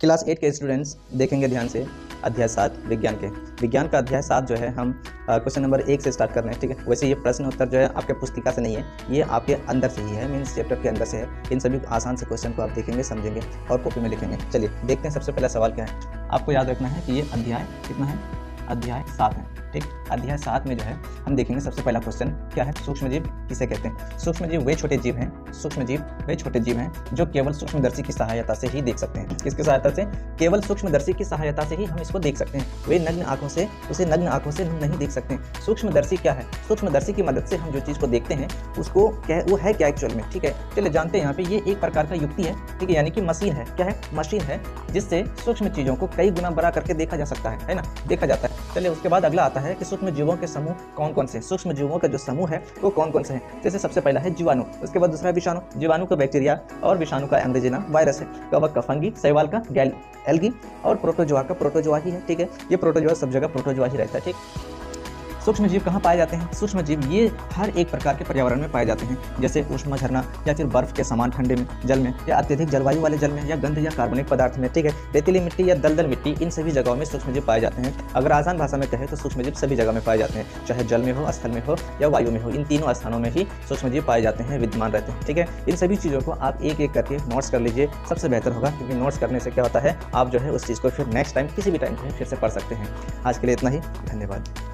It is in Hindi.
क्लास 8 के स्टूडेंट्स देखेंगे ध्यान से अध्याय 7 विज्ञान का अध्याय 7 जो है हम क्वेश्चन नंबर 1 से स्टार्ट कर रहे हैं। ठीक है, वैसे ये प्रश्न उत्तर जो है आपके पुस्तिका से नहीं है, ये आपके अंदर से ही है, मीन्स चैप्टर के अंदर से है। इन सभी आसान से क्वेश्चन को आप देखेंगे, समझेंगे और कॉपी में लिखेंगे। चलिए देखते हैं सबसे पहला सवाल क्या है। आपको याद रखना है कि ये अध्याय कितना है, अध्याय 7 है। ठीक, अध्याय 7 में जो है हम देखेंगे सबसे पहला क्वेश्चन क्या है, सूक्ष्मजीव किसे कहते हैं। सूक्ष्मजीव वे छोटे जीव हैं, सूक्ष्मजीव वे छोटे जीव हैं जो केवल सूक्ष्मदर्शी की सहायता से ही देख सकते हैं। किसकी सहायता से? केवल सूक्ष्मदर्शी की सहायता से ही हम इसको देख सकते हैं। वे नग्न आंखों से उसे नग्न आंखों से हम नहीं देख सकते। सूक्ष्मदर्शी क्या है? सूक्ष्मदर्शी की मदद से हम जो चीज़ को देखते हैं उसको क्या वो है क्या एक्चुअल में। ठीक है, चलिए जानते हैं। यहाँ पे ये एक प्रकार का युक्ति है, ठीक है, यानी कि मशीन है। क्या है? मशीन है जिससे सूक्ष्म चीज़ों को कई गुना बड़ा करके देखा जा सकता है ना, देखा जाता है। चलिए उसके बाद अगला आता है कि सूक्ष्म जीवों के समूह कौन कौन से, सूक्ष्म जीवों का जो समूह है वो कौन कौन से हैं। जैसे सबसे पहला है जीवाणु, उसके बाद दूसरा है विषाणु। जीवाणु का बैक्टीरिया और विषाणु का अंग्रेजी नाम वायरस है। कवक का फंगी, शैवाल का एल्गी और प्रोटोजोआ का प्रोटोजोआ ही है। ठीक है, ये प्रोटोजोआ सब जगह प्रोटोजोआ ही रहता है। ठीक, सूक्ष्म जीव कहाँ पाए जाते हैं? सूक्ष्म जीव ये हर एक प्रकार के पर्यावरण में पाए जाते हैं, जैसे ऊष्मा झरना या फिर बर्फ के समान ठंडे में जल में, या अत्यधिक जलवायु वाले जल में, या गंध या कार्बनिक पदार्थ में। ठीक है, रेतीली मिट्टी या दलदल मिट्टी, इन सभी जगहों में सूक्ष्म जीव पाए जाते हैं। अगर आसान भाषा में कहें तो सूक्ष्म जीव सभी जगह में पाए जाते हैं, चाहे जल में हो, स्थल में हो या वायु में हो। इन तीनों स्थानों में ही सूक्ष्म जीव पाए जाते हैं, विद्यमान रहते हैं। ठीक है, इन सभी चीज़ों को आप एक एक करके नोट्स कर लीजिए, सबसे बेहतर होगा, क्योंकि नोट्स करने से क्या होता है, आप जो है उस चीज़ को फिर नेक्स्ट टाइम किसी भी टाइम फिर से पढ़ सकते हैं। आज के लिए इतना ही, धन्यवाद।